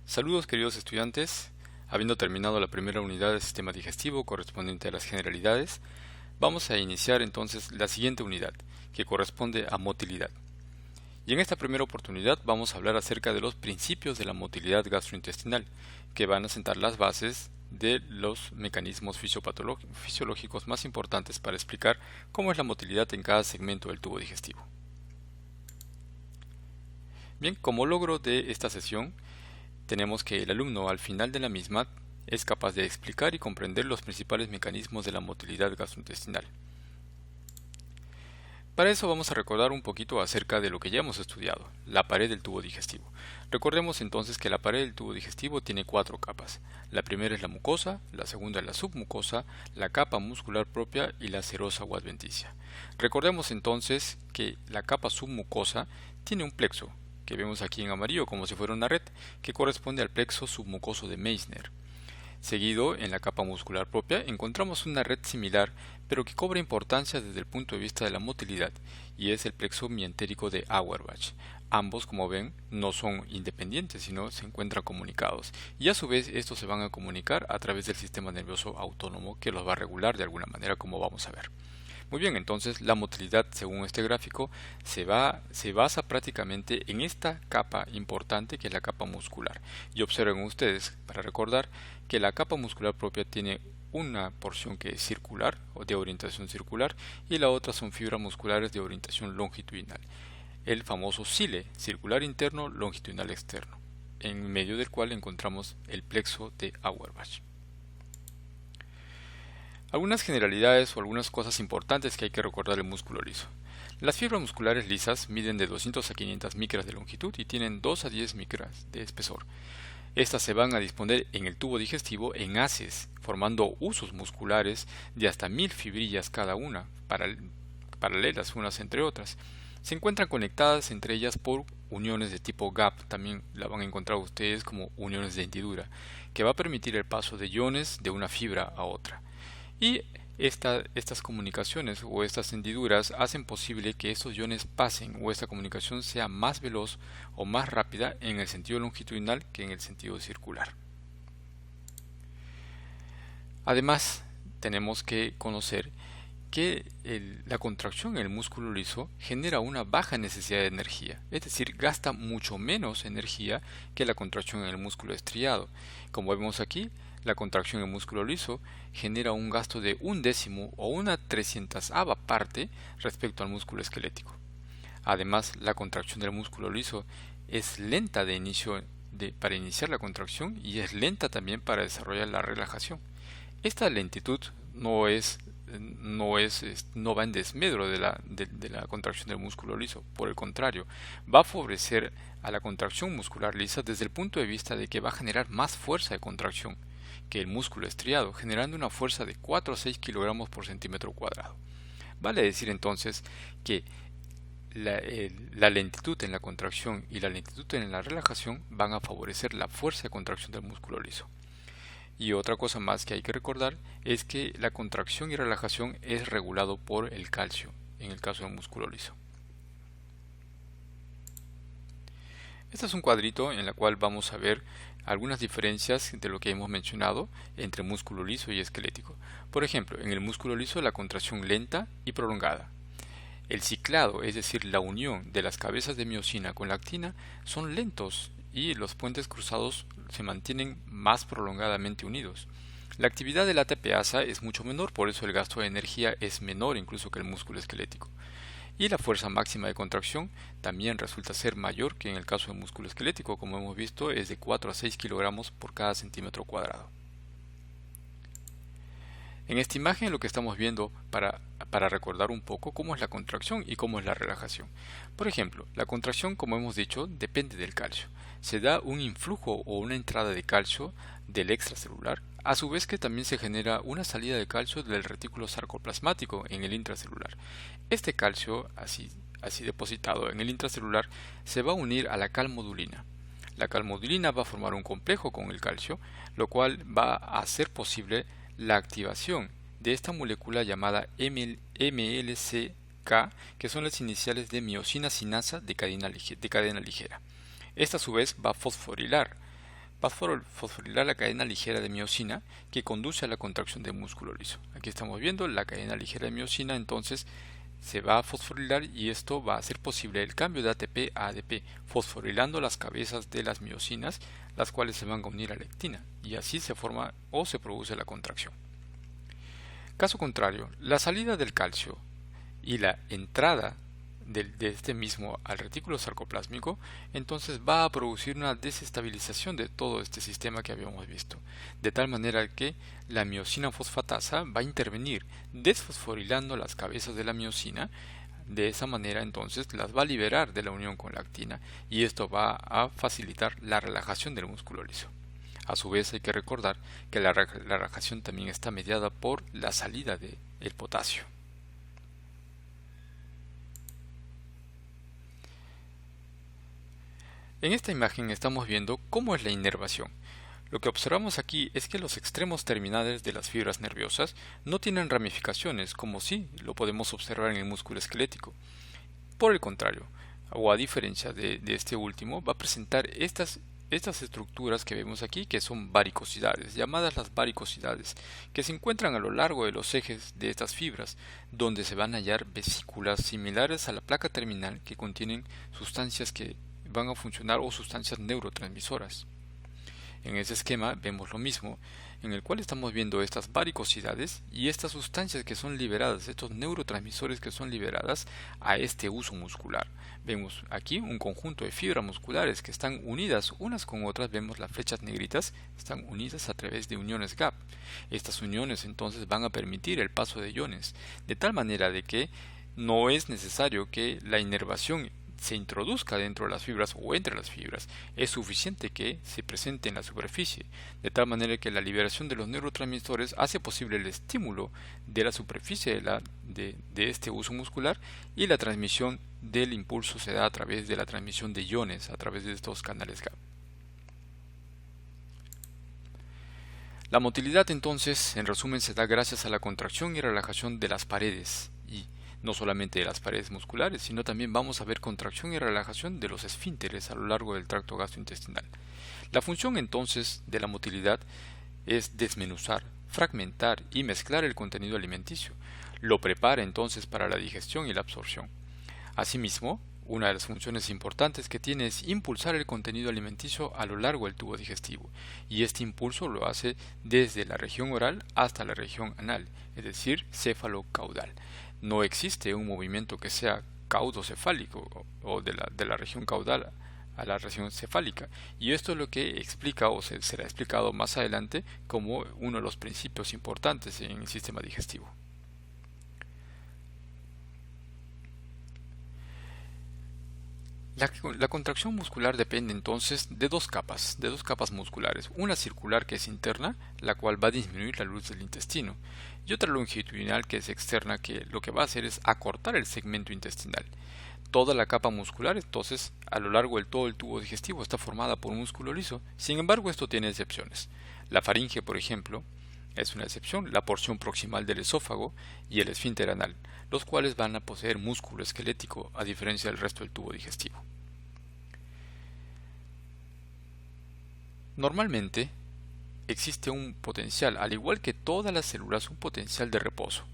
Saludos queridos estudiantes, habiendo terminado la primera unidad del sistema digestivo correspondiente a las generalidades, vamos a iniciar entonces la siguiente unidad, que corresponde a motilidad. Y en esta primera oportunidad vamos a hablar acerca de los principios de la motilidad gastrointestinal, que van a sentar las bases de los mecanismos fisiológicos más importantes para explicar cómo es la motilidad en cada segmento del tubo digestivo. Bien, como logro de esta sesión, tenemos que el alumno al final de la misma es capaz de explicar y comprender los principales mecanismos de la motilidad gastrointestinal. Para eso vamos a recordar un poquito acerca de lo que ya hemos estudiado, la pared del tubo digestivo. Recordemos entonces que la pared del tubo digestivo tiene cuatro capas. La primera es la mucosa, la segunda es la submucosa, la capa muscular propia y la serosa o adventicia. Recordemos entonces que la capa submucosa tiene un plexo, que vemos aquí en amarillo como si fuera una red, que corresponde al plexo submucoso de Meissner. Seguido, en la capa muscular propia, encontramos una red similar, pero que cobra importancia desde el punto de vista de la motilidad, y es el plexo mientérico de Auerbach. Ambos, como ven, no son independientes, sino se encuentran comunicados, y a su vez estos se van a comunicar a través del sistema nervioso autónomo que los va a regular de alguna manera, como vamos a ver. Muy bien, entonces la motilidad, según este gráfico, se basa prácticamente en esta capa importante que es la capa muscular. Y observen ustedes, para recordar, que la capa muscular propia tiene una porción que es circular o de orientación circular y la otra son fibras musculares de orientación longitudinal. El famoso cile, circular interno, longitudinal externo, en medio del cual encontramos el plexo de Auerbach. Algunas generalidades o algunas cosas importantes que hay que recordar del músculo liso. Las fibras musculares lisas miden de 200 a 500 micras de longitud y tienen 2 a 10 micras de espesor. Estas se van a disponer en el tubo digestivo en haces, formando husos musculares de hasta 1000 fibrillas cada una, paralelas unas entre otras. Se encuentran conectadas entre ellas por uniones de tipo gap, también la van a encontrar ustedes como uniones de hendidura, que va a permitir el paso de iones de una fibra a otra. Y estas comunicaciones o estas hendiduras hacen posible que estos iones pasen o esta comunicación sea más veloz o más rápida en el sentido longitudinal que en el sentido circular. Además, tenemos que conocer que la contracción en el músculo liso genera una baja necesidad de energía, es decir, gasta mucho menos energía que la contracción en el músculo estriado. Como vemos aquí, la contracción en el músculo liso genera un gasto de 1/10 o una 300ava parte respecto al músculo esquelético. Además, la contracción del músculo liso es lenta para iniciar la contracción y es lenta también para desarrollar la relajación. Esta lentitud no va en desmedro de la contracción del músculo liso. Por el contrario, va a favorecer a la contracción muscular lisa desde el punto de vista de que va a generar más fuerza de contracción que el músculo estriado, generando una fuerza de 4 a 6 kilogramos por centímetro cuadrado. Vale decir entonces que la lentitud en la contracción y la lentitud en la relajación van a favorecer la fuerza de contracción del músculo liso. Y otra cosa más que hay que recordar es que la contracción y relajación es regulado por el calcio, en el caso del músculo liso. Este es un cuadrito en el cual vamos a ver algunas diferencias de lo que hemos mencionado entre músculo liso y esquelético. Por ejemplo, en el músculo liso la contracción lenta y prolongada. El ciclado, es decir, la unión de las cabezas de miosina con la actina, son lentos y los puentes cruzados se mantienen más prolongadamente unidos. La actividad de la ATPasa es mucho menor, por eso el gasto de energía es menor incluso que el músculo esquelético. Y la fuerza máxima de contracción también resulta ser mayor que en el caso del músculo esquelético, como hemos visto, es de 4 a 6 kilogramos por cada centímetro cuadrado. En esta imagen lo que estamos viendo para recordar un poco cómo es la contracción y cómo es la relajación. Por ejemplo, la contracción, como hemos dicho, depende del calcio. Se da un influjo o una entrada de calcio del extracelular, a su vez que también se genera una salida de calcio del retículo sarcoplasmático en el intracelular. Este calcio, así depositado en el intracelular, se va a unir a la calmodulina. La calmodulina va a formar un complejo con el calcio, lo cual va a hacer posible la activación de esta molécula llamada MLCK, que son las iniciales de miosina sinasa de cadena ligera. Esta a su vez va a fosforilar va a fosforilar la cadena ligera de miosina que conduce a la contracción del músculo liso. Aquí estamos viendo la cadena ligera de miosina, entonces se va a fosforilar y esto va a hacer posible el cambio de ATP a ADP, fosforilando las cabezas de las miosinas, las cuales se van a unir a lectina, y así se forma o se produce la contracción. Caso contrario, la salida del calcio y la entrada de este mismo al retículo sarcoplásmico, entonces va a producir una desestabilización de todo este sistema que habíamos visto, de tal manera que la miosina fosfatasa va a intervenir desfosforilando las cabezas de la miosina. De esa manera entonces las va a liberar de la unión con la actina y esto va a facilitar la relajación del músculo liso. A su vez hay que recordar que la relajación también está mediada por la salida del potasio. En esta imagen estamos viendo cómo es la inervación. Lo que observamos aquí es que los extremos terminales de las fibras nerviosas no tienen ramificaciones, como sí lo podemos observar en el músculo esquelético. Por el contrario, o a diferencia de este último, va a presentar estas estructuras que vemos aquí, que son varicosidades, llamadas las varicosidades, que se encuentran a lo largo de los ejes de estas fibras, donde se van a hallar vesículas similares a la placa terminal que contienen sustancias que van a funcionar o sustancias neurotransmisoras. En ese esquema vemos lo mismo, en el cual estamos viendo estas varicosidades y estas sustancias que son liberadas, estos neurotransmisores que son liberadas a este uso muscular. Vemos aquí un conjunto de fibras musculares que están unidas unas con otras, vemos las flechas negritas, están unidas a través de uniones gap. Estas uniones entonces van a permitir el paso de iones, de tal manera de que no es necesario que la inervación se introduzca dentro de las fibras o entre las fibras, es suficiente que se presente en la superficie, de tal manera que la liberación de los neurotransmisores hace posible el estímulo de la superficie de este uso muscular y la transmisión del impulso se da a través de la transmisión de iones a través de estos canales GAP. La motilidad entonces, en resumen, se da gracias a la contracción y relajación de las paredes y no solamente de las paredes musculares, sino también vamos a ver contracción y relajación de los esfínteres a lo largo del tracto gastrointestinal. La función entonces de la motilidad es desmenuzar, fragmentar y mezclar el contenido alimenticio. Lo prepara entonces para la digestión y la absorción. Asimismo, una de las funciones importantes que tiene es impulsar el contenido alimenticio a lo largo del tubo digestivo, y este impulso lo hace desde la región oral hasta la región anal, es decir, céfalo-caudal. No existe un movimiento que sea caudocefálico o de la región caudal a la región cefálica, y esto es lo que explica o será explicado más adelante como uno de los principios importantes en el sistema digestivo. La contracción muscular depende entonces de dos capas musculares, una circular que es interna, la cual va a disminuir la luz del intestino, y otra longitudinal que es externa, que lo que va a hacer es acortar el segmento intestinal. Toda la capa muscular, entonces, a lo largo de todo el tubo digestivo está formada por un músculo liso. Sin embargo, esto tiene excepciones. La faringe, por ejemplo, es una excepción, la porción proximal del esófago y el esfínter anal, los cuales van a poseer músculo esquelético a diferencia del resto del tubo digestivo. Normalmente existe un potencial, al igual que todas las células, un potencial de reposo,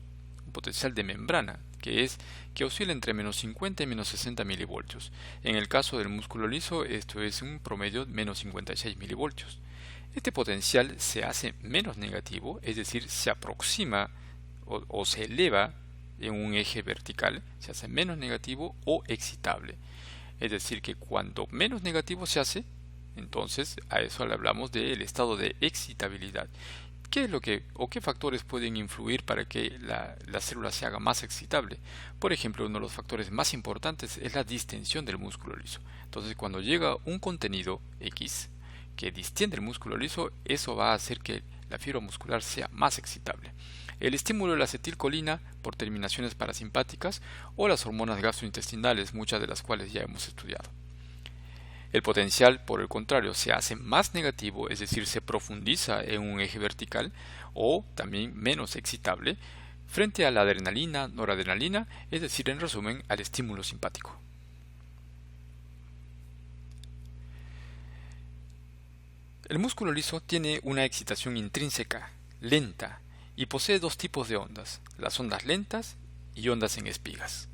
un potencial de membrana, que oscila entre menos 50 y menos 60 milivoltios. En el caso del músculo liso, esto es un promedio de menos 56 milivoltios. Este potencial se hace menos negativo, es decir, se aproxima o se eleva en un eje vertical, se hace menos negativo o excitable. Es decir, que cuanto menos negativo se hace, entonces a eso le hablamos del estado de excitabilidad. ¿Qué es qué factores pueden influir para que la célula se haga más excitable? Por ejemplo, uno de los factores más importantes es la distensión del músculo liso. Entonces, cuando llega un contenido X que distiende el músculo liso, eso va a hacer que la fibra muscular sea más excitable. El estímulo de la acetilcolina por terminaciones parasimpáticas o las hormonas gastrointestinales, muchas de las cuales ya hemos estudiado. El potencial, por el contrario, se hace más negativo, es decir, se profundiza en un eje vertical o también menos excitable frente a la adrenalina, noradrenalina, es decir, en resumen, al estímulo simpático. El músculo liso tiene una excitación intrínseca, lenta, y posee dos tipos de ondas, las ondas lentas y ondas en espigas.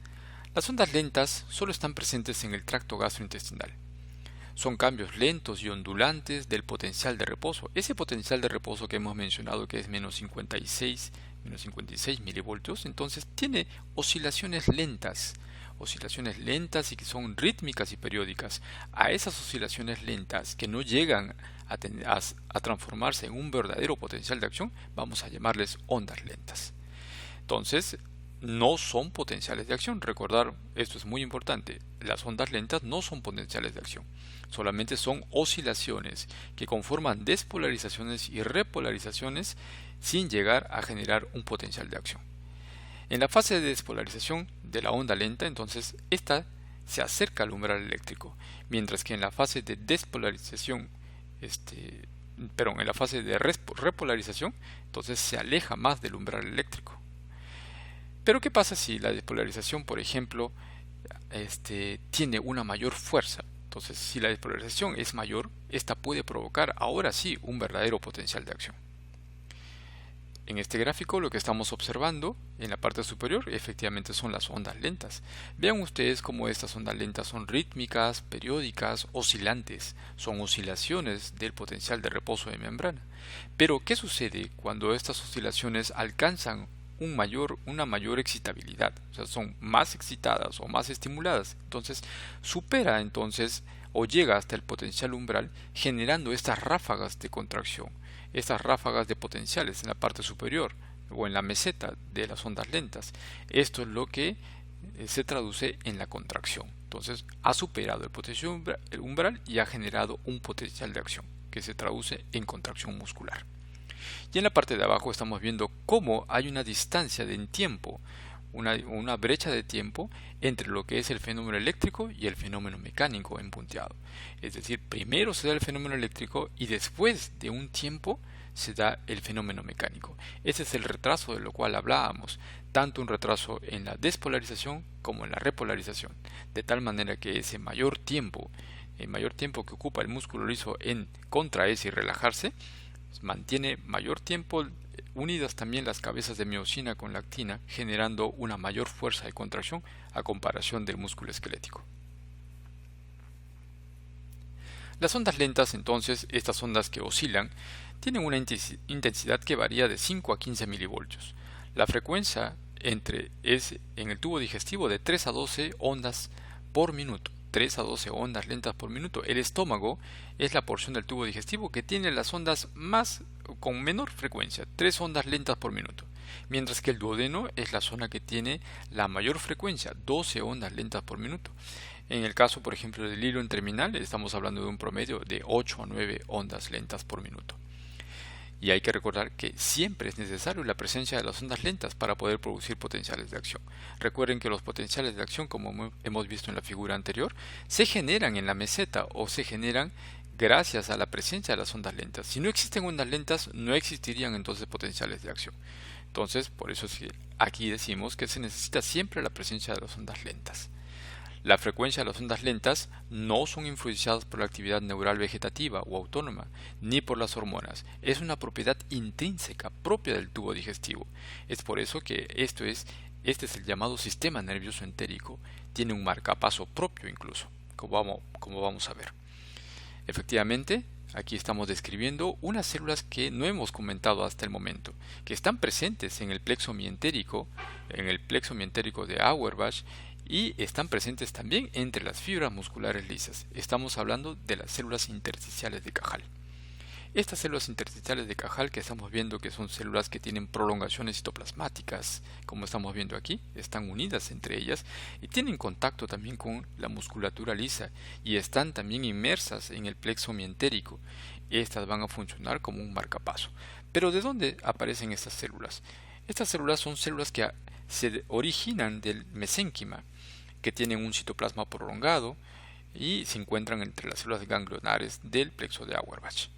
Las ondas lentas solo están presentes en el tracto gastrointestinal. Son cambios lentos y ondulantes del potencial de reposo. Ese potencial de reposo que hemos mencionado, que es menos 56 milivoltios, entonces tiene oscilaciones lentas y que son rítmicas y periódicas. A esas oscilaciones lentas que no llegan a transformarse en un verdadero potencial de acción, vamos a llamarles ondas lentas. Entonces, no son potenciales de acción. Recordar, esto es muy importante, las ondas lentas no son potenciales de acción, solamente son oscilaciones que conforman despolarizaciones y repolarizaciones sin llegar a generar un potencial de acción. En la fase de despolarización de la onda lenta, entonces, esta se acerca al umbral eléctrico, mientras que en la fase de despolarización, en la fase de repolarización, entonces se aleja más del umbral eléctrico. Pero ¿qué pasa si la despolarización, por ejemplo, tiene una mayor fuerza? Entonces, si la despolarización es mayor, esta puede provocar ahora sí un verdadero potencial de acción. En este gráfico lo que estamos observando en la parte superior efectivamente son las ondas lentas. Vean ustedes cómo estas ondas lentas son rítmicas, periódicas, oscilantes. Son oscilaciones del potencial de reposo de membrana. Pero ¿qué sucede cuando estas oscilaciones alcanzan una mayor excitabilidad? O sea, son más excitadas o más estimuladas. Entonces supera o llega hasta el potencial umbral generando estas ráfagas de contracción, estas ráfagas de potenciales en la parte superior o en la meseta de las ondas lentas. Esto es lo que se traduce en la contracción. Entonces ha superado el potencial umbral y ha generado un potencial de acción que se traduce en contracción muscular. Y en la parte de abajo estamos viendo cómo hay una distancia en tiempo, una brecha de tiempo entre lo que es el fenómeno eléctrico y el fenómeno mecánico en punteado. Es decir, primero se da el fenómeno eléctrico y después de un tiempo se da el fenómeno mecánico. Ese es el retraso de lo cual hablábamos, tanto un retraso en la despolarización como en la repolarización, de tal manera que el mayor tiempo que ocupa el músculo liso en contraerse y relajarse, mantiene mayor tiempo unidas también las cabezas de miosina con la actina, generando una mayor fuerza de contracción a comparación del músculo esquelético. Las ondas lentas, entonces, estas ondas que oscilan, tienen una intensidad que varía de 5 a 15 milivoltios. La frecuencia es en el tubo digestivo de 3 a 12 ondas por minuto. 3 a 12 ondas lentas por minuto. El estómago es la porción del tubo digestivo que tiene las ondas con menor frecuencia, 3 ondas lentas por minuto, mientras que el duodeno es la zona que tiene la mayor frecuencia, 12 ondas lentas por minuto. En el caso, por ejemplo, del hilo terminal, estamos hablando de un promedio de 8 a 9 ondas lentas por minuto. Y hay que recordar que siempre es necesario la presencia de las ondas lentas para poder producir potenciales de acción. Recuerden que los potenciales de acción, como hemos visto en la figura anterior, se generan en la meseta o se generan gracias a la presencia de las ondas lentas. Si no existen ondas lentas, no existirían entonces potenciales de acción. Entonces, por eso es que aquí decimos que se necesita siempre la presencia de las ondas lentas. La frecuencia de las ondas lentas no son influenciadas por la actividad neural vegetativa o autónoma, ni por las hormonas. Es una propiedad intrínseca propia del tubo digestivo. Es por eso que este es el llamado sistema nervioso entérico. Tiene un marcapaso propio incluso, como vamos a ver. Efectivamente, aquí estamos describiendo unas células que no hemos comentado hasta el momento, que están presentes en el plexo mientérico de Auerbach, y están presentes también entre las fibras musculares lisas. Estamos hablando de las células intersticiales de Cajal. Estas células intersticiales de Cajal que estamos viendo que son células que tienen prolongaciones citoplasmáticas, como estamos viendo aquí, están unidas entre ellas y tienen contacto también con la musculatura lisa y están también inmersas en el plexo mientérico. Estas van a funcionar como un marcapaso. Pero ¿de dónde aparecen estas células? Estas células son células que se originan del mesénquima, que tienen un citoplasma prolongado y se encuentran entre las células ganglionares del plexo de Auerbach.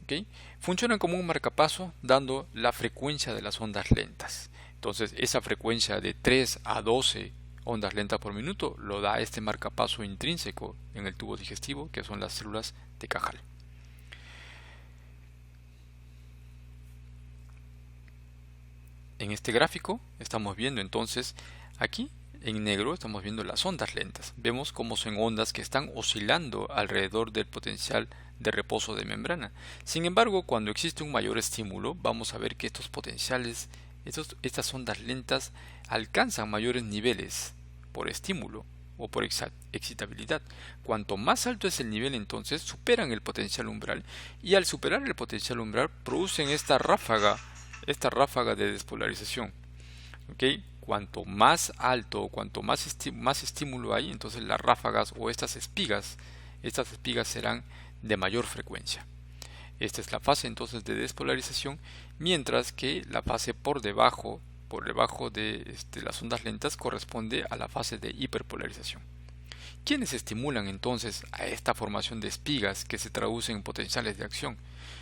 ¿Okay? Funcionan como un marcapaso dando la frecuencia de las ondas lentas. Entonces esa frecuencia de 3 a 12 ondas lentas por minuto lo da este marcapaso intrínseco en el tubo digestivo, que son las células de Cajal. En este gráfico estamos viendo entonces aquí en negro estamos viendo las ondas lentas. Vemos cómo son ondas que están oscilando alrededor del potencial de reposo de membrana. Sin embargo, cuando existe un mayor estímulo, vamos a ver que estos potenciales, estas ondas lentas alcanzan mayores niveles por estímulo o por excitabilidad. Cuanto más alto es el nivel, entonces superan el potencial umbral, y al superar el potencial umbral producen esta ráfaga de despolarización. ¿Okay? Cuanto más alto, cuanto más estímulo hay, entonces las ráfagas o estas espigas serán de mayor frecuencia. Esta es la fase entonces de despolarización, mientras que la fase por debajo de las ondas lentas corresponde a la fase de hiperpolarización. ¿Quiénes estimulan entonces a esta formación de espigas que se traducen en potenciales de acción?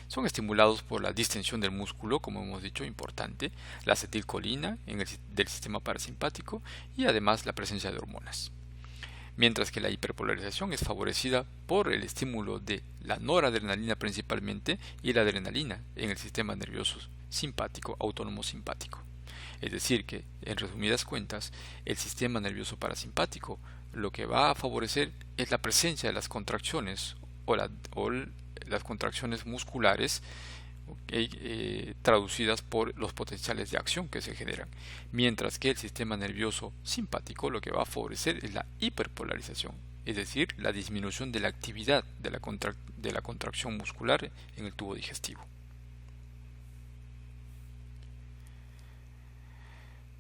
Son estimulados por la distensión del músculo, como hemos dicho, importante, la acetilcolina del sistema parasimpático y además la presencia de hormonas. Mientras que la hiperpolarización es favorecida por el estímulo de la noradrenalina principalmente y la adrenalina en el sistema nervioso simpático, autónomo simpático. Es decir que, en resumidas cuentas, el sistema nervioso parasimpático lo que va a favorecer es la presencia de las contracciones o las contracciones musculares, traducidas por los potenciales de acción que se generan, mientras que el sistema nervioso simpático lo que va a favorecer es la hiperpolarización, es decir, la disminución de la actividad de la contracción muscular en el tubo digestivo.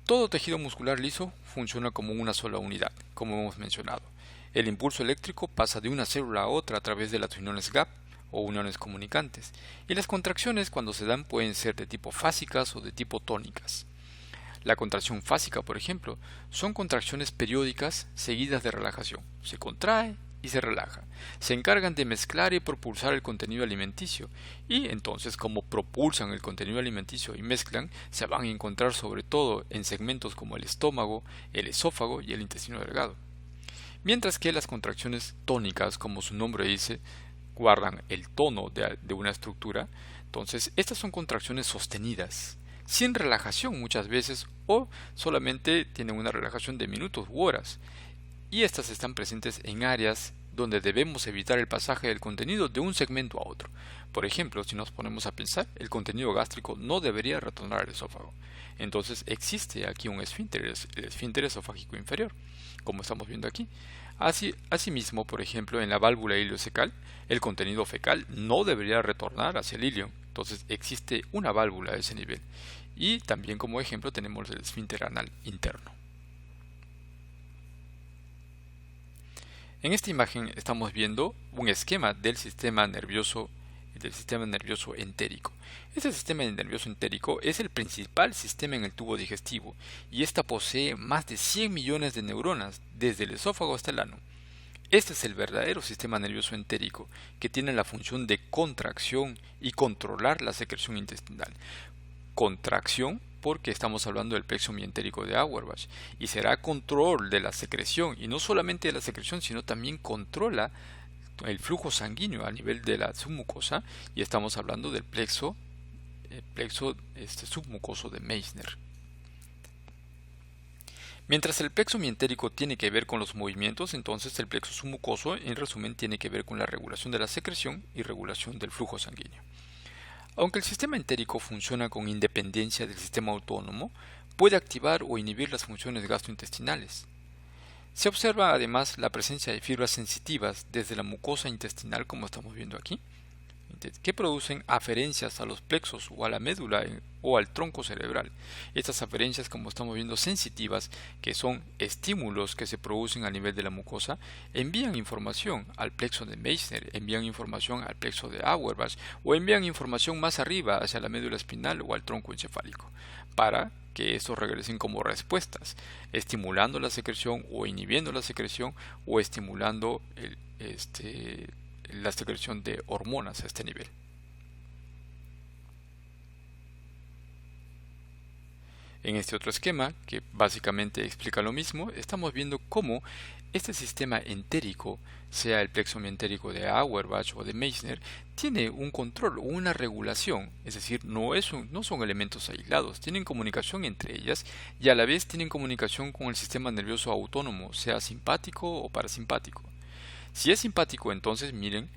Todo tejido muscular liso funciona como una sola unidad, como hemos mencionado. El impulso eléctrico pasa de una célula a otra a través de las uniones gap o uniones comunicantes, y las contracciones cuando se dan pueden ser de tipo fásicas o de tipo tónicas. La contracción fásica, por ejemplo, son contracciones periódicas seguidas de relajación. Se contrae y se relaja. Se encargan de mezclar y propulsar el contenido alimenticio, y entonces, como propulsan el contenido alimenticio y mezclan, se van a encontrar sobre todo en segmentos como el estómago, el esófago y el intestino delgado. Mientras que las contracciones tónicas, como su nombre dice, guardan el tono de una estructura, entonces estas son contracciones sostenidas, sin relajación muchas veces, o solamente tienen una relajación de minutos u horas, y estas están presentes en áreas donde debemos evitar el pasaje del contenido de un segmento a otro. Por ejemplo, si nos ponemos a pensar, el contenido gástrico no debería retornar al esófago. Entonces existe aquí un esfínter, el esfínter esofágico inferior, como estamos viendo aquí. Asimismo, por ejemplo, en la válvula ileocecal, el contenido fecal no debería retornar hacia el ilio. Entonces existe una válvula a ese nivel. Y también como ejemplo tenemos el esfínter anal interno. En esta imagen estamos viendo un esquema del sistema nervioso entérico. Este sistema nervioso entérico es el principal sistema en el tubo digestivo, y ésta posee más de 100 millones de neuronas desde el esófago hasta el ano. Este es el verdadero sistema nervioso entérico, que tiene la función de contracción y controlar la secreción intestinal. Contracción porque estamos hablando del plexo mientérico de Auerbach, y será control de la secreción, y no solamente de la secreción, sino también controla el flujo sanguíneo a nivel de la submucosa, y estamos hablando del plexo submucoso de Meissner. Mientras el plexo mientérico tiene que ver con los movimientos, entonces el plexo submucoso, en resumen, tiene que ver con la regulación de la secreción y regulación del flujo sanguíneo. Aunque el sistema entérico funciona con independencia del sistema autónomo, puede activar o inhibir las funciones gastrointestinales. Se observa además la presencia de fibras sensitivas desde la mucosa intestinal, como estamos viendo aquí, que producen aferencias a los plexos o a la médula o al tronco cerebral. Estas aferencias, como estamos viendo, sensitivas, que son estímulos que se producen a nivel de la mucosa, envían información al plexo de Meissner, envían información al plexo de Auerbach, o envían información más arriba hacia la médula espinal o al tronco encefálico, para que estos regresen como respuestas, estimulando la secreción o inhibiendo la secreción, o estimulando la secreción de hormonas a este nivel. En este otro esquema, que básicamente explica lo mismo, estamos viendo cómo este sistema entérico, sea el plexo mientérico de Auerbach o de Meissner, tiene un control o una regulación, es decir, no son elementos aislados, tienen comunicación entre ellas y a la vez tienen comunicación con el sistema nervioso autónomo, sea simpático o parasimpático. Si es simpático, entonces miren,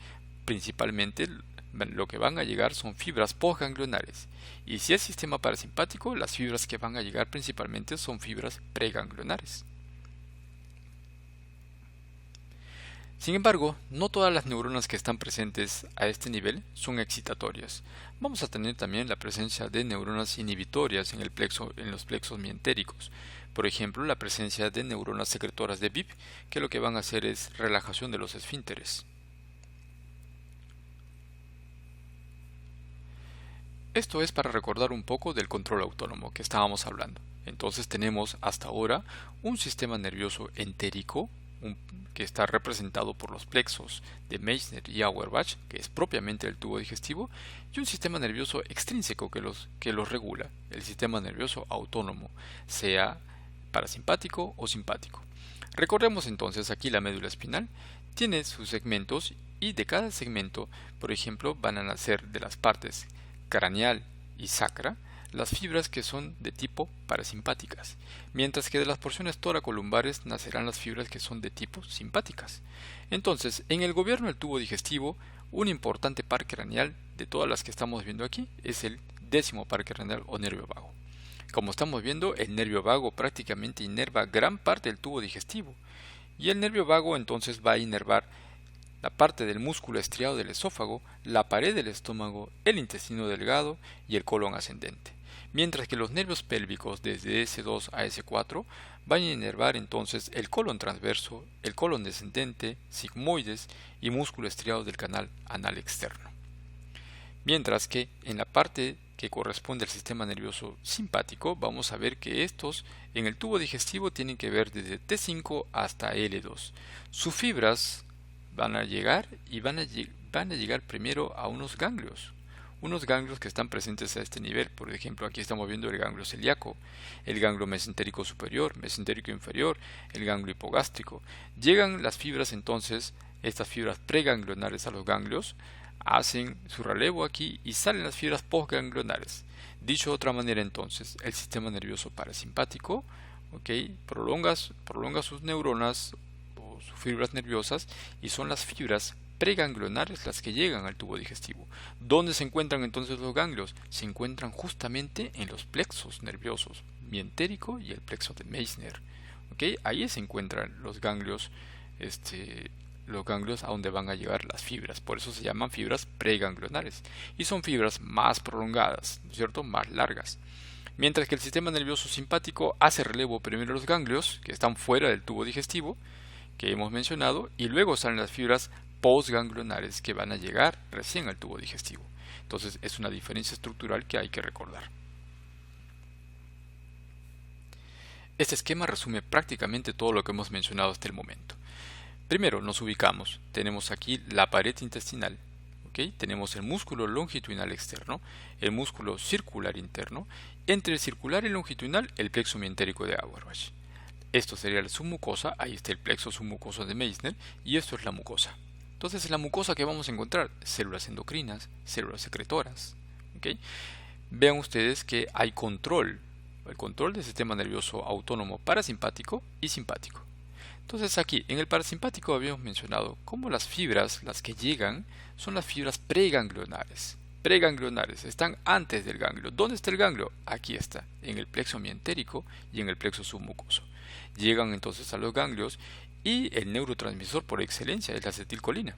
principalmente lo que van a llegar son fibras postganglionares. Y si es sistema parasimpático, las fibras que van a llegar principalmente son fibras preganglionares. Sin embargo, no todas las neuronas que están presentes a este nivel son excitatorias. Vamos a tener también la presencia de neuronas inhibitorias en los plexos mientéricos. Por ejemplo, la presencia de neuronas secretoras de BIP, que lo que van a hacer es relajación de los esfínteres. Esto es para recordar un poco del control autónomo que estábamos hablando. Entonces tenemos hasta ahora un sistema nervioso entérico, que está representado por los plexos de Meissner y Auerbach, que es propiamente el tubo digestivo, y un sistema nervioso extrínseco que los regula, el sistema nervioso autónomo, sea parasimpático o simpático. Recordemos entonces aquí la médula espinal, tiene sus segmentos y de cada segmento, por ejemplo, van a nacer de las partes craneal y sacra las fibras que son de tipo parasimpáticas, mientras que de las porciones toracolumbares nacerán las fibras que son de tipo simpáticas. Entonces, en el gobierno del tubo digestivo, un importante par craneal de todas las que estamos viendo aquí es el 10º par craneal o nervio vago. Como estamos viendo, el nervio vago prácticamente inerva gran parte del tubo digestivo, y el nervio vago entonces va a inervar la parte del músculo estriado del esófago, la pared del estómago, el intestino delgado y el colon ascendente, mientras que los nervios pélvicos desde S2 a S4 van a inervar entonces el colon transverso, el colon descendente, sigmoides y músculo estriado del canal anal externo. Mientras que en la parte que corresponde al sistema nervioso simpático, vamos a ver que estos en el tubo digestivo tienen que ver desde T5 hasta L2. Sus fibras van a llegar y van a llegar primero a unos ganglios que están presentes a este nivel. Por ejemplo, aquí estamos viendo el ganglio celíaco, el ganglio mesentérico superior, mesentérico inferior, el ganglio hipogástrico. Llegan las fibras entonces, estas fibras preganglionares a los ganglios, hacen su relevo aquí y salen las fibras postganglionares. Dicho de otra manera entonces, el sistema nervioso parasimpático, prolonga sus neuronas o sus fibras nerviosas y son las fibras preganglionares las que llegan al tubo digestivo. ¿Dónde se encuentran entonces los ganglios? Se encuentran justamente en los plexos nerviosos mientérico y el plexo de Meissner. Ahí se encuentran los ganglios a donde van a llegar las fibras. Por eso se llaman fibras preganglionares y son fibras más prolongadas, ¿no es cierto?, más largas. Mientras que el sistema nervioso simpático hace relevo primero los ganglios que están fuera del tubo digestivo que hemos mencionado y luego salen las fibras postganglionares que van a llegar recién al tubo digestivo. Entonces es una diferencia estructural que hay que recordar. Este esquema resume prácticamente todo lo que hemos mencionado hasta el momento. Primero nos ubicamos, tenemos aquí la pared intestinal, tenemos el músculo longitudinal externo, el músculo circular interno, entre el circular y longitudinal el plexo mientérico de Auerbach. Esto sería la submucosa, ahí está el plexo submucoso de Meissner y esto es la mucosa. Entonces en la mucosa que vamos a encontrar células endocrinas, células secretoras. Vean ustedes que hay el control del sistema nervioso autónomo parasimpático y simpático. Entonces aquí en el parasimpático habíamos mencionado cómo las fibras, las que llegan, son las fibras preganglionares. Preganglionares están antes del ganglio. ¿Dónde está el ganglio? Aquí está, en el plexo mientérico y en el plexo submucoso. Llegan entonces a los ganglios y el neurotransmisor por excelencia es la acetilcolina.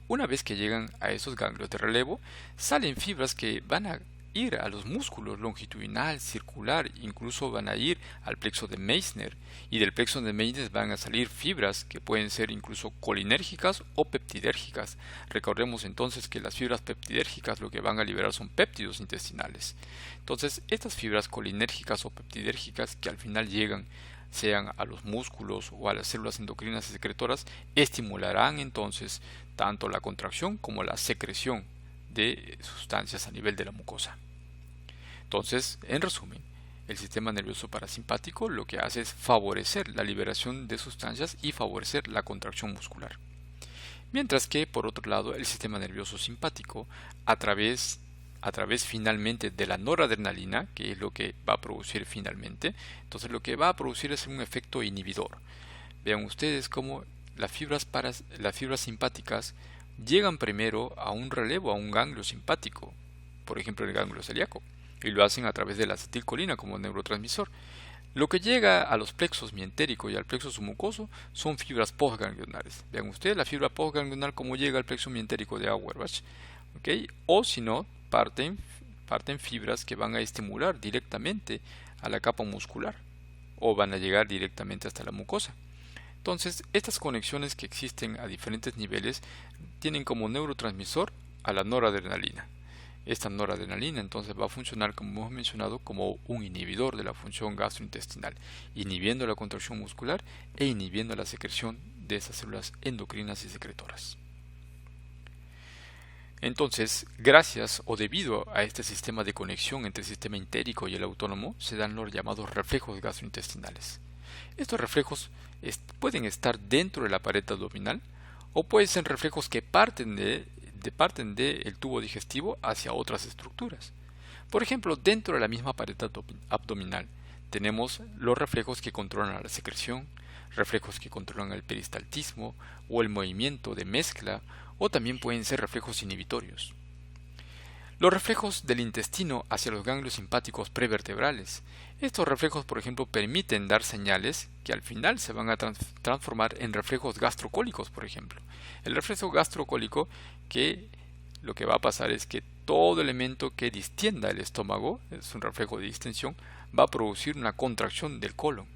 Una vez que llegan a esos ganglios de relevo, salen fibras que van a ir a los músculos longitudinal, circular, incluso van a ir al plexo de Meissner y del plexo de Meissner van a salir fibras que pueden ser incluso colinérgicas o peptidérgicas. Recordemos entonces que las fibras peptidérgicas lo que van a liberar son péptidos intestinales. Entonces estas fibras colinérgicas o peptidérgicas que al final llegan sean a los músculos o a las células endocrinas y secretoras, estimularán entonces tanto la contracción como la secreción de sustancias a nivel de la mucosa. Entonces, en resumen, el sistema nervioso parasimpático lo que hace es favorecer la liberación de sustancias y favorecer la contracción muscular. Mientras que, por otro lado, el sistema nervioso simpático, a través finalmente de la noradrenalina, que es lo que va a producir finalmente, entonces lo que va a producir es un efecto inhibidor. Vean ustedes cómo las fibras simpáticas llegan primero a un relevo, a un ganglio simpático, por ejemplo el ganglio celíaco, y lo hacen a través de la acetilcolina como neurotransmisor. Lo que llega a los plexos mientérico y al plexo submucoso son fibras postganglionales. Vean ustedes la fibra postganglional cómo llega al plexo mientérico de Auerbach, ¿okay? O si no, parten fibras que van a estimular directamente a la capa muscular o van a llegar directamente hasta la mucosa. Entonces, estas conexiones que existen a diferentes niveles tienen como neurotransmisor a la noradrenalina. Esta noradrenalina entonces va a funcionar, como hemos mencionado, como un inhibidor de la función gastrointestinal, inhibiendo la contracción muscular e inhibiendo la secreción de esas células endocrinas y secretoras. Entonces, gracias o debido a este sistema de conexión entre el sistema entérico y el autónomo, se dan los llamados reflejos gastrointestinales. Estos reflejos pueden estar dentro de la pared abdominal o pueden ser reflejos que parten del tubo digestivo hacia otras estructuras. Por ejemplo, dentro de la misma pared abdominal tenemos los reflejos que controlan la secreción, reflejos que controlan el peristaltismo o el movimiento de mezcla, o también pueden ser reflejos inhibitorios. Los reflejos del intestino hacia los ganglios simpáticos prevertebrales. Estos reflejos, por ejemplo, permiten dar señales que al final se van a transformar en reflejos gastrocólicos, por ejemplo. El reflejo gastrocólico, que lo que va a pasar es que todo elemento que distienda el estómago, es un reflejo de distensión, va a producir una contracción del colon.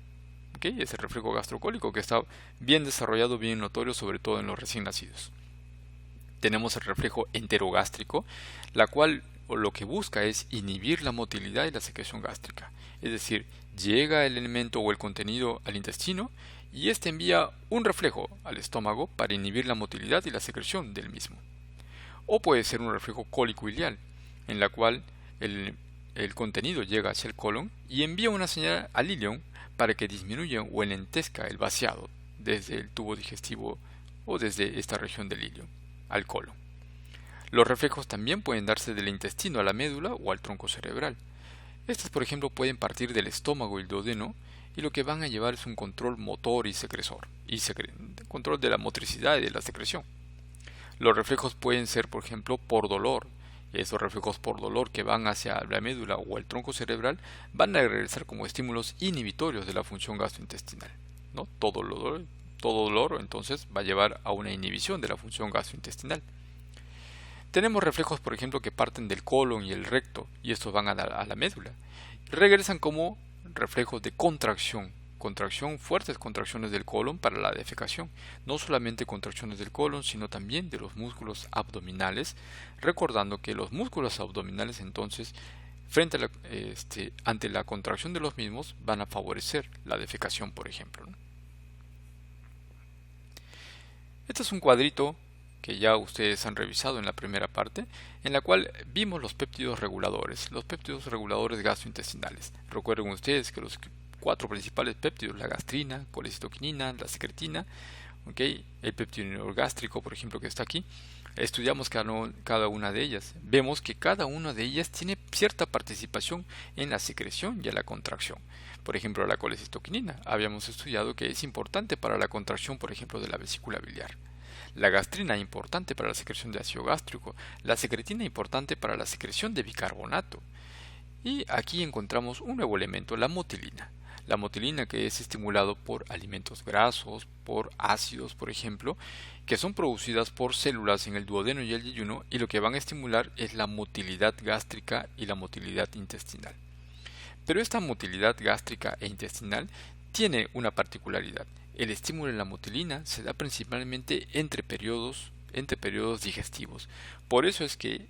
¿Okay? Es el reflejo gastrocólico que está bien desarrollado, bien notorio, sobre todo en los recién nacidos. Tenemos el reflejo enterogástrico, la cual lo que busca es inhibir la motilidad y la secreción gástrica. Es decir, llega el elemento o el contenido al intestino y éste envía un reflejo al estómago para inhibir la motilidad y la secreción del mismo. O puede ser un reflejo cólico-ileal, en la cual el contenido llega hacia el colon y envía una señal al ilion para que disminuya o enlentezca el vaciado desde el tubo digestivo o desde esta región del ilion al colon. Los reflejos también pueden darse del intestino a la médula o al tronco cerebral. Estas, por ejemplo, pueden partir del estómago y el duodeno y lo que van a llevar es un control motor y secresor, control de la motricidad y de la secreción. Los reflejos pueden ser, por ejemplo, por dolor. Esos reflejos por dolor que van hacia la médula o el tronco cerebral van a regresar como estímulos inhibitorios de la función gastrointestinal, ¿no? Todo dolor entonces va a llevar a una inhibición de la función gastrointestinal. Tenemos reflejos, por ejemplo, que parten del colon y el recto y estos van a la médula. Regresan como reflejos de contracción, fuertes contracciones del colon para la defecación. No solamente contracciones del colon, sino también de los músculos abdominales, recordando que los músculos abdominales entonces ante la contracción de los mismos van a favorecer la defecación, por ejemplo, ¿no? Este es un cuadrito que ya ustedes han revisado en la primera parte, en la cual vimos los péptidos reguladores gastrointestinales. Recuerden ustedes que los 4 principales péptidos, la gastrina, colecitoquinina, la secretina, ¿okay? El péptido neogástrico, por ejemplo, que está aquí, estudiamos cada una de ellas. Vemos que cada una de ellas tiene cierta participación en la secreción y en la contracción. Por ejemplo, la colecitoquinina, habíamos estudiado que es importante para la contracción, por ejemplo, de la vesícula biliar. La gastrina importante para la secreción de ácido gástrico, la secretina importante para la secreción de bicarbonato. Y aquí encontramos un nuevo elemento, la motilina. La motilina que es estimulado por alimentos grasos, por ácidos, por ejemplo, que son producidas por células en el duodeno y el yeyuno y lo que van a estimular es la motilidad gástrica y la motilidad intestinal. Pero esta motilidad gástrica e intestinal tiene una particularidad. El estímulo en la motilina se da principalmente entre periodos digestivos. Por eso es que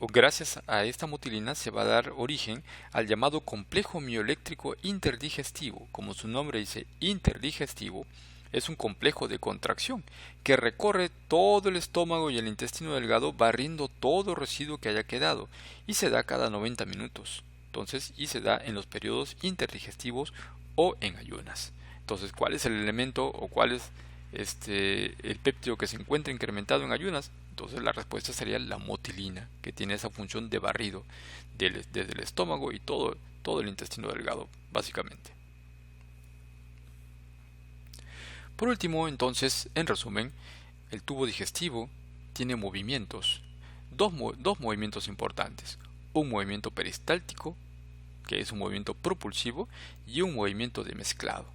gracias a esta motilina se va a dar origen al llamado complejo mioeléctrico interdigestivo. Como su nombre dice, interdigestivo, es un complejo de contracción que recorre todo el estómago y el intestino delgado barriendo todo residuo que haya quedado y se da cada 90 minutos. entonces, y se da en los periodos interdigestivos o en ayunas. Entonces, ¿cuál es el elemento o cuál es el péptido que se encuentra incrementado en ayunas? Entonces la respuesta sería la motilina, que tiene esa función de barrido desde el estómago y todo el intestino delgado, básicamente. Por último, entonces, en resumen, el tubo digestivo tiene movimientos, dos movimientos importantes: un movimiento peristáltico, que es un movimiento propulsivo, y un movimiento de mezclado.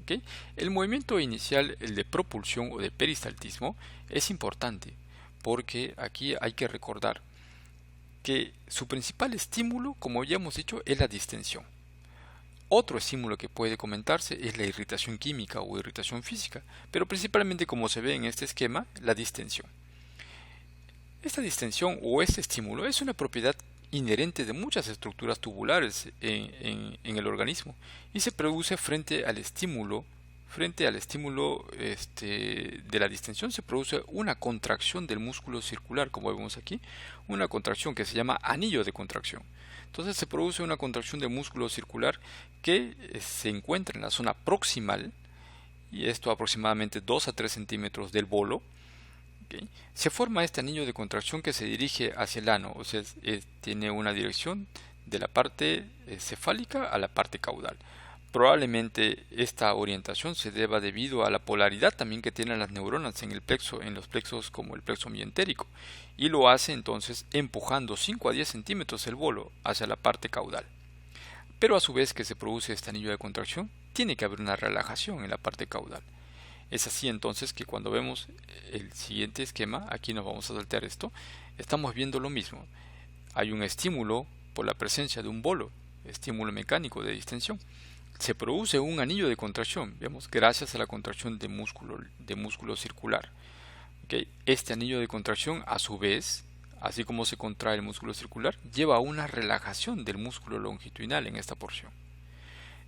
¿Okay? El movimiento inicial, el de propulsión o de peristaltismo, es importante porque aquí hay que recordar que su principal estímulo, como ya hemos dicho, es la distensión. Otro estímulo que puede comentarse es la irritación química o irritación física, pero principalmente, como se ve en este esquema, la distensión. Esta distensión o este estímulo es una propiedad inherente de muchas estructuras tubulares en el organismo y se produce frente al estímulo de la distensión. Se produce una contracción del músculo circular, como vemos aquí, una contracción que se llama anillo de contracción. Entonces se produce una contracción del músculo circular que se encuentra en la zona proximal, y esto aproximadamente 2 a 3 centímetros del bolo. ¿Okay? Se forma este anillo de contracción que se dirige hacia el ano, o sea, tiene una dirección de la parte cefálica a la parte caudal. Probablemente esta orientación se deba debido a la polaridad también que tienen las neuronas en los plexos como el plexo mientérico, y lo hace entonces empujando 5 a 10 centímetros el bolo hacia la parte caudal. Pero a su vez que se produce este anillo de contracción, tiene que haber una relajación en la parte caudal. Es así entonces que cuando vemos el siguiente esquema, aquí nos vamos a saltear esto, estamos viendo lo mismo. Hay un estímulo por la presencia de un bolo, estímulo mecánico de distensión. Se produce un anillo de contracción, vemos, gracias a la contracción de músculo circular. ¿Okay? Este anillo de contracción, a su vez, así como se contrae el músculo circular, lleva a una relajación del músculo longitudinal en esta porción.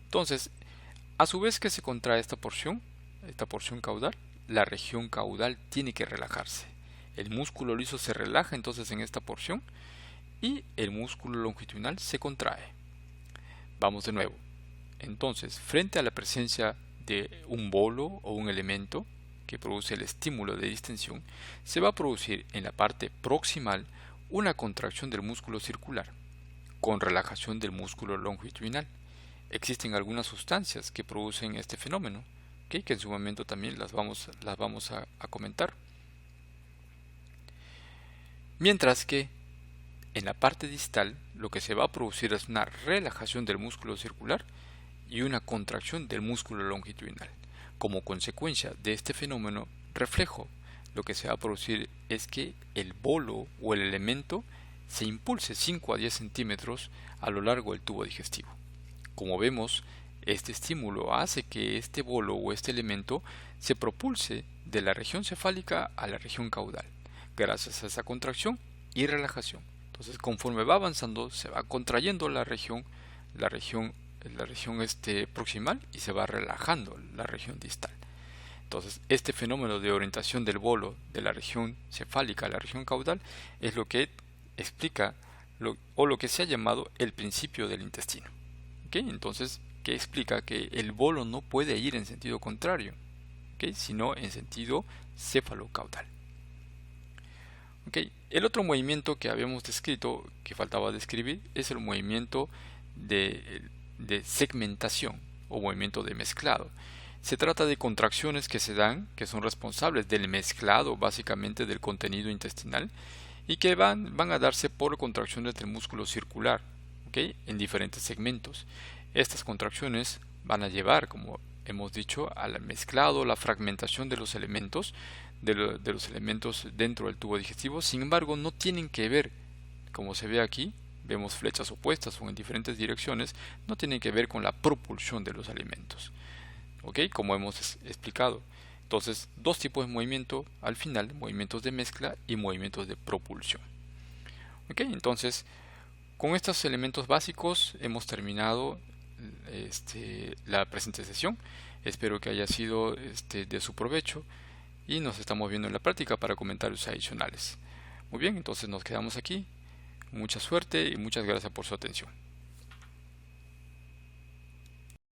Entonces, a su vez que se contrae esta porción caudal, la región caudal tiene que relajarse. El músculo liso se relaja entonces en esta porción y el músculo longitudinal se contrae. Vamos de nuevo. Entonces, frente a la presencia de un bolo o un elemento que produce el estímulo de distensión, se va a producir en la parte proximal una contracción del músculo circular con relajación del músculo longitudinal. Existen algunas sustancias que producen este fenómeno, que en su momento también las vamos a comentar. Mientras que en la parte distal lo que se va a producir es una relajación del músculo circular y una contracción del músculo longitudinal. Como consecuencia de este fenómeno reflejo, lo que se va a producir es que el bolo o el elemento se impulse 5 a 10 centímetros a lo largo del tubo digestivo. Como vemos, este estímulo hace que este bolo o este elemento se propulse de la región cefálica a la región caudal, gracias a esa contracción y relajación. Entonces, conforme va avanzando, se va contrayendo la región proximal y se va relajando la región distal. Entonces, este fenómeno de orientación del bolo de la región cefálica a la región caudal es lo que explica lo que se ha llamado el principio del intestino. ¿Okay? Entonces, que explica que el bolo no puede ir en sentido contrario, ¿okay? Sino en sentido cefalocaudal. ¿Okay? El otro movimiento que habíamos descrito, que faltaba describir, es el movimiento de segmentación o movimiento de mezclado. Se trata de contracciones que se dan, que son responsables del mezclado básicamente del contenido intestinal y que van a darse por contracciones del músculo circular, ¿okay? En diferentes segmentos. Estas contracciones van a llevar, como hemos dicho, al mezclado, la fragmentación de los elementos, de los elementos dentro del tubo digestivo. Sin embargo, no tienen que ver, como se ve aquí, vemos flechas opuestas o en diferentes direcciones, no tienen que ver con la propulsión de los alimentos. ¿Ok? Como hemos explicado. Entonces, dos tipos de movimiento al final, movimientos de mezcla y movimientos de propulsión. ¿Ok? Entonces, con estos elementos básicos hemos terminado la presente sesión. Espero que haya sido de su provecho y nos estamos viendo en la práctica para comentarios adicionales. Muy bien, entonces nos quedamos aquí. Mucha suerte y muchas gracias por su atención.